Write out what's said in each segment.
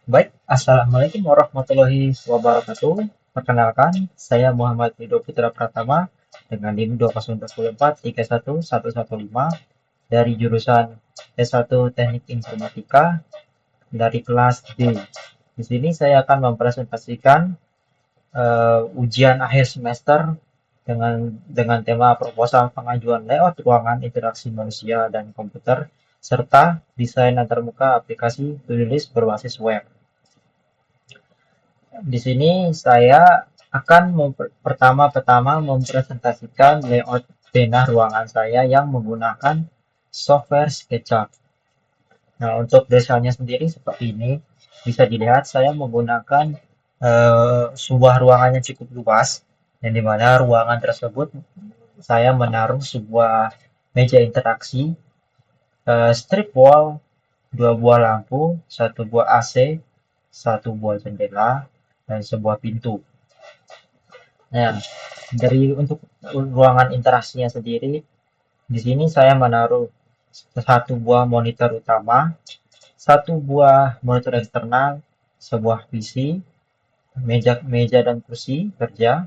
Baik, Assalamualaikum warahmatullahi wabarakatuh. Perkenalkan, saya Muhammad Ridho Putra Pratama dengan NIM 202431115 dari jurusan S1 Teknik Informatika dari kelas D. Di sini saya akan mempresentasikan ujian akhir semester dengan tema proposal pengajuan layout ruangan interaksi manusia dan komputer serta desain antarmuka aplikasi to-do list berbasis web. Di sini saya akan pertama-tama mempresentasikan layout denah ruangan saya yang menggunakan software SketchUp. Nah, untuk desainnya sendiri seperti ini. Bisa dilihat saya menggunakan sebuah ruangan yang cukup luas, yang dimana ruangan tersebut saya menaruh sebuah meja interaksi, strip wall, dua buah lampu, satu buah AC, satu buah jendela, dan sebuah pintu. Nah, untuk ruangan interaksinya sendiri, di sini saya menaruh satu buah monitor utama, satu buah monitor eksternal, sebuah PC, meja meja dan kursi kerja,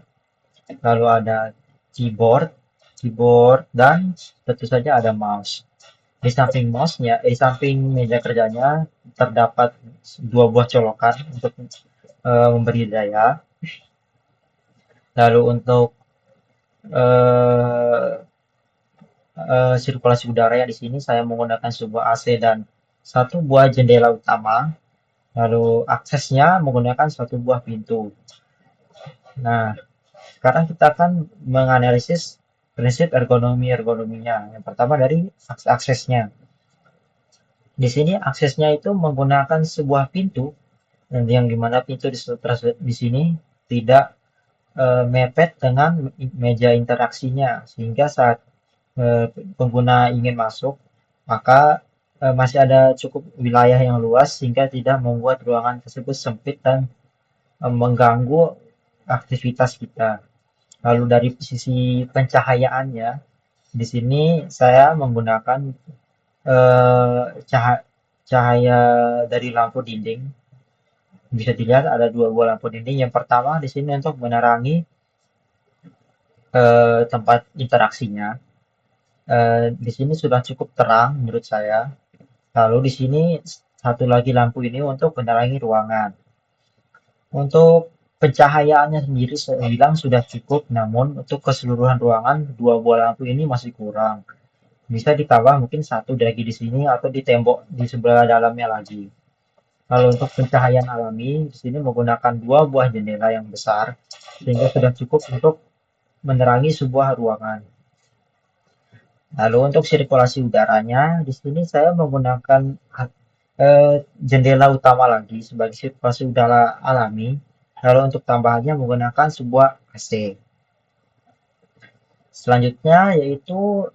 lalu ada keyboard, keyboard dan tentu saja ada mouse. Di samping meja kerjanya terdapat dua buah colokan untuk memberi daya. Lalu untuk eh, sirkulasi udara ya di sini saya menggunakan sebuah AC dan satu buah jendela utama. Lalu aksesnya menggunakan satu buah pintu. Nah, sekarang kita akan menganalisis prinsip ergonominya. Yang pertama dari aksesnya. Di sini aksesnya itu menggunakan sebuah pintu dan yang dimana pintu di sini tidak mepet dengan meja interaksinya sehingga saat pengguna ingin masuk maka masih ada cukup wilayah yang luas sehingga tidak membuat ruangan tersebut sempit dan mengganggu aktivitas kita. Lalu dari sisi pencahayaannya, di sini saya menggunakan eh, cahaya, cahaya dari lampu dinding. Bisa dilihat ada dua buah lampu dinding. Yang pertama di sini untuk menerangi tempat interaksinya. Di sini sudah cukup terang menurut saya. Lalu di sini satu lagi lampu ini untuk menerangi ruangan. Untuk pencahayaannya sendiri saya bilang sudah cukup, namun untuk keseluruhan ruangan dua buah lampu ini masih kurang. Bisa ditambah mungkin satu lagi di sini atau di tembok di sebelah dalamnya lagi. Lalu untuk pencahayaan alami di sini menggunakan dua buah jendela yang besar sehingga sudah cukup untuk menerangi sebuah ruangan. Lalu untuk sirkulasi udaranya di sini saya menggunakan jendela utama lagi sebagai sirkulasi udara alami. Lalu untuk tambahannya menggunakan sebuah AC. Selanjutnya yaitu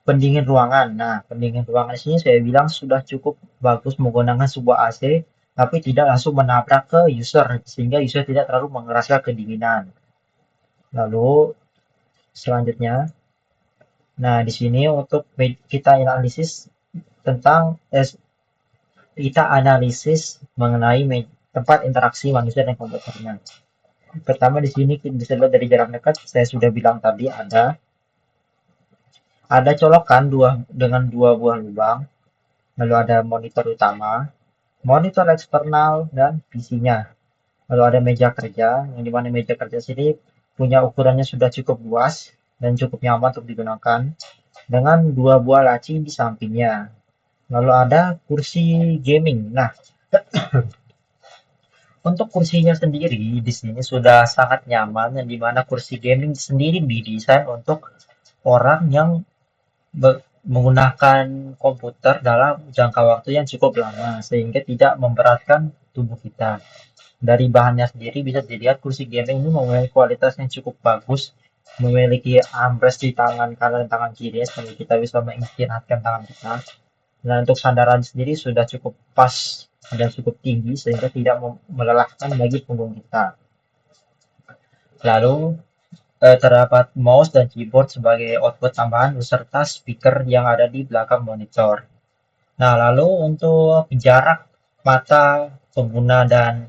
pendingin ruangan. Nah, pendingin ruangan di sini saya bilang sudah cukup bagus menggunakan sebuah AC, tapi tidak langsung menabrak ke user sehingga user tidak terlalu mengeraskan kedinginan. Lalu selanjutnya, nah di sini untuk kita analisis tentang kita analisis mengenai tempat interaksi manusia dan komputernya. Pertama di sini bisa dilihat dari jarak dekat, saya sudah bilang tadi ada colokan dengan dua buah lubang, lalu ada monitor utama, monitor eksternal, dan PC-nya. Lalu ada meja kerja, yang dimana meja kerja sini punya ukurannya sudah cukup luas dan cukup nyaman untuk digunakan, dengan dua buah laci di sampingnya. Lalu ada kursi gaming. Nah, untuk kursinya sendiri di sini sudah sangat nyaman, yang dimana kursi gaming sendiri didesain untuk orang yang menggunakan komputer dalam jangka waktu yang cukup lama, sehingga tidak memberatkan tubuh kita. Dari bahannya sendiri bisa dilihat kursi gaming ini memiliki kualitas yang cukup bagus, memiliki armrest di tangan kanan dan tangan kiri sehingga kita bisa mengistirahatkan tangan kita. Dan untuk sandaran sendiri sudah cukup pas dan cukup tinggi sehingga tidak melelahkan bagi punggung kita. Lalu terdapat mouse dan keyboard sebagai output tambahan beserta speaker yang ada di belakang monitor. Nah, lalu untuk jarak mata pengguna dan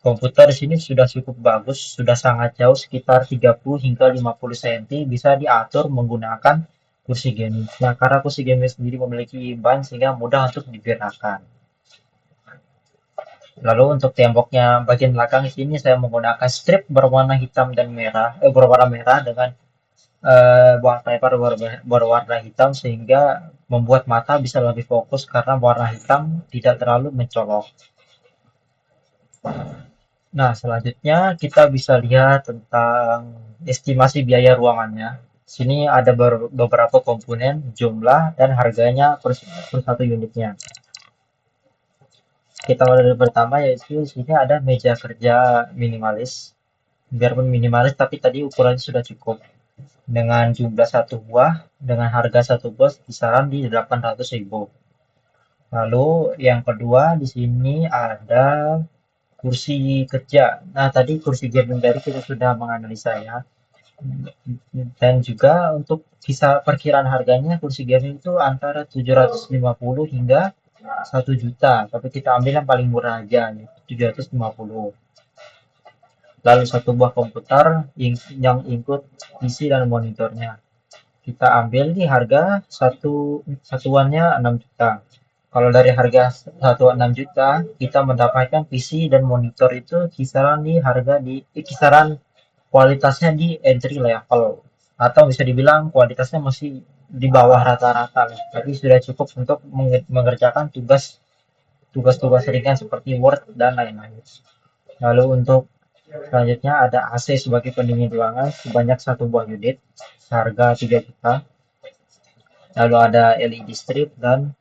komputer di sini sudah cukup bagus, sudah sangat jauh sekitar 30 hingga 50 cm bisa diatur menggunakan kursi gaming. Nah, karena kursi gaming sendiri memiliki ban sehingga mudah untuk digerakkan. Lalu untuk temboknya bagian belakang di sini saya menggunakan strip berwarna hitam dan merah, berwarna merah dengan wallpaper berwarna hitam sehingga membuat mata bisa lebih fokus karena warna hitam tidak terlalu mencolok. Nah, selanjutnya kita bisa lihat tentang estimasi biaya ruangannya. Sini ada beberapa komponen, jumlah, dan harganya per satu unitnya. Kita mulai dari pertama yaitu di sini ada meja kerja minimalis. Biarpun minimalis tapi tadi ukurannya sudah cukup. Dengan jumlah satu buah, dengan harga satu buah kisaran di 800.000. Lalu yang kedua di sini ada kursi kerja. Nah, tadi kursi gaming tadi kita sudah menganalisa ya. Dan juga untuk kisah perkiraan harganya kursi gaming itu antara 750 hingga 1 juta. Tapi kita ambil yang paling murah aja, yaitu 750. Lalu satu buah komputer yang include PC dan monitornya. Kita ambil di harga satuannya 6 juta. Kalau dari harga satuan 6 juta, kita mendapatkan PC dan monitor itu kisaran kualitasnya di entry level atau bisa dibilang kualitasnya masih di bawah rata-rata, tapi sudah cukup untuk mengerjakan tugas-tugas ringan seperti Word dan lain-lain. Lalu untuk selanjutnya ada AC sebagai pendingin ruangan sebanyak satu buah unit, harga 3 juta. Lalu ada LED strip dan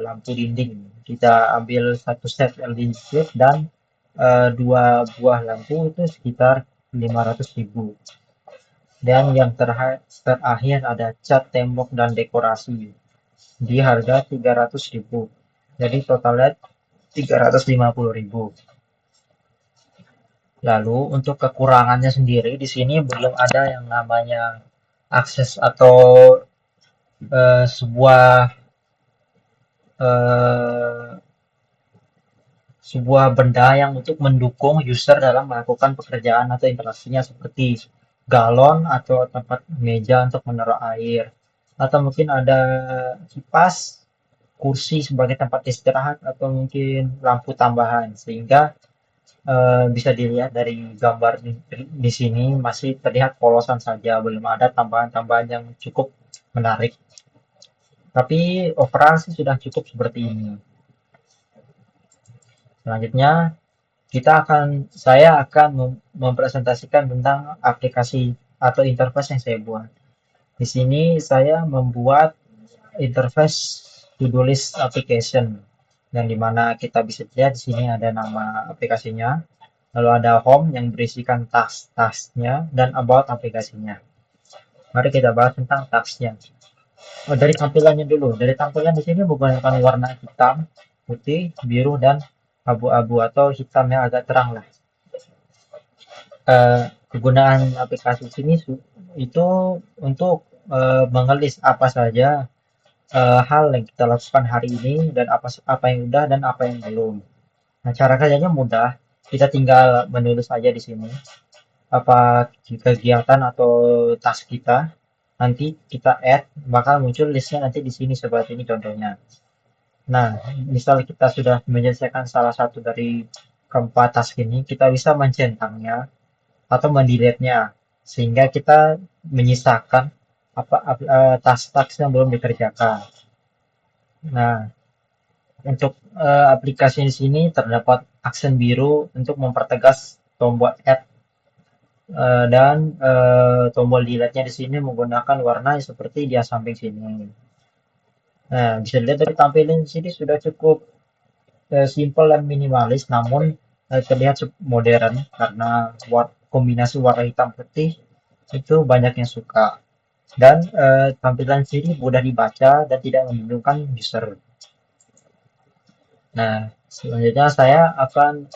lampu dinding. Kita ambil satu set LED strip dan dua buah lampu itu sekitar 500.000. Dan yang terakhir ada cat tembok dan dekorasi di harga 300.000. Jadi totalnya 350.000. Lalu untuk kekurangannya sendiri di sini belum ada yang namanya akses atau sebuah eh, sebuah benda yang untuk mendukung user dalam melakukan pekerjaan atau interaksinya seperti galon atau tempat meja untuk menaruh air atau mungkin ada kipas, kursi sebagai tempat istirahat atau mungkin lampu tambahan sehingga bisa dilihat dari gambar di sini masih terlihat polosan saja, belum ada tambahan-tambahan yang cukup menarik. Tapi overall sih sudah cukup seperti ini. Selanjutnya saya akan mempresentasikan tentang aplikasi atau interface yang saya buat. Di sini saya membuat interface to-do list application yang dimana kita bisa lihat di sini ada nama aplikasinya, lalu ada home yang berisikan task-tasknya dan about aplikasinya. Mari kita bahas tentang tasknya. Oh, dari tampilannya dulu. Dari tampilan di sini menggunakan warna hitam, putih, biru, dan abu-abu atau hitam yang agak terang lah. Kegunaan aplikasi sini itu untuk mengelis apa saja hal yang kita lakukan hari ini dan apa yang udah dan apa yang belum. Nah, cara kerjanya mudah. Kita tinggal menulis aja di sini apa kegiatan atau task kita. Nanti kita add, bakal muncul listnya nanti di sini seperti ini contohnya. Nah, misal kita sudah menyelesaikan salah satu dari keempat task ini, kita bisa mencentangnya atau mendelete-nya sehingga kita menyisakan task-task yang belum dikerjakan. Nah, untuk aplikasi di sini terdapat aksen biru untuk mempertegas tombol add dan tombol delete-nya di sini menggunakan warna seperti di samping sini. Nah, bisa dilihat dari tampilan di sini sudah cukup simple dan minimalis, namun terlihat modern karena kombinasi warna hitam putih itu banyak yang suka. Dan tampilan sini mudah dibaca dan tidak membingungkan user. Nah, selanjutnya saya akan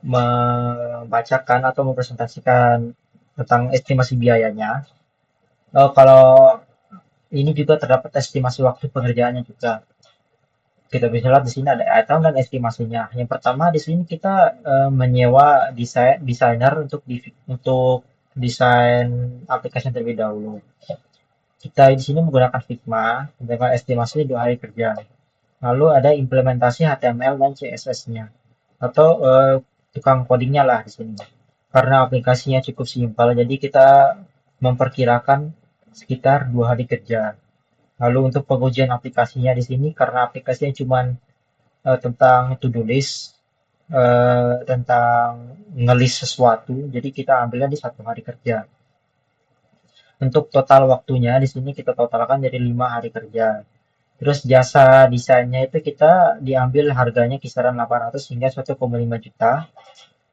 membacakan atau mempresentasikan tentang estimasi biayanya. Kalau ini juga terdapat estimasi waktu pengerjaannya juga. Kita bisa lihat di sini ada item dan estimasinya. Yang pertama di sini kita menyewa desainer untuk desain aplikasi terlebih dahulu. Kita di sini menggunakan Figma dengan estimasi 2 hari kerja. Lalu ada implementasi HTML dan CSS-nya atau tukang codingnya lah di sini. Karena aplikasinya cukup simpel, jadi kita memperkirakan sekitar 2 hari kerja. Lalu untuk pengujian aplikasinya di sini karena aplikasinya cuma tentang to-do list, tentang ngelis sesuatu, jadi kita ambilnya di 1 hari kerja. Untuk total waktunya di sini kita totalkan jadi 5 hari kerja. Terus jasa desainnya itu kita diambil harganya kisaran 800 hingga 1,5 juta.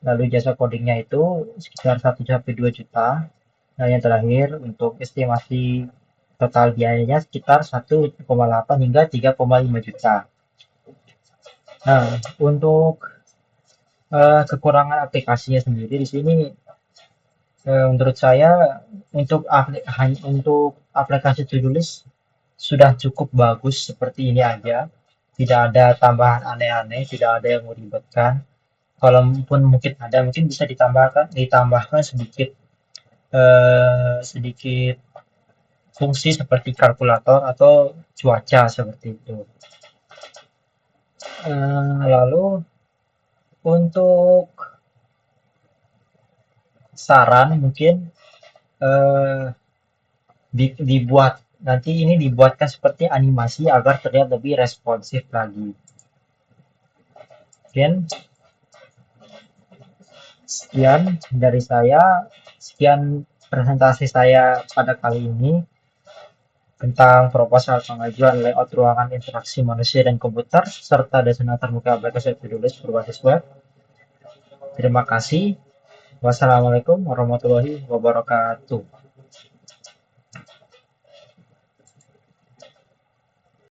Lalu jasa codingnya itu sekitar 1 sampai 2 juta. Nah, yang terakhir untuk estimasi total biayanya sekitar 1,8 hingga 3,5 juta. Nah, untuk kekurangan aplikasinya sendiri di sini menurut saya untuk aplikasi to-do list sudah cukup bagus seperti ini aja. Tidak ada tambahan aneh-aneh, tidak ada yang meribetkan. Kalaupun mungkin ada, mungkin bisa ditambahkan sedikit sedikit fungsi seperti kalkulator atau cuaca seperti itu. Lalu untuk saran mungkin eh, dibuat nanti ini dibuatkan seperti animasi agar terlihat lebih responsif lagi. Mungkin sekian dari saya, sekian presentasi saya pada kali ini tentang proposal pengajuan layout ruangan interaksi manusia dan komputer serta desain terbuka aplikasi tulis berbasis web. Terima kasih. Wassalamualaikum warahmatullahi wabarakatuh.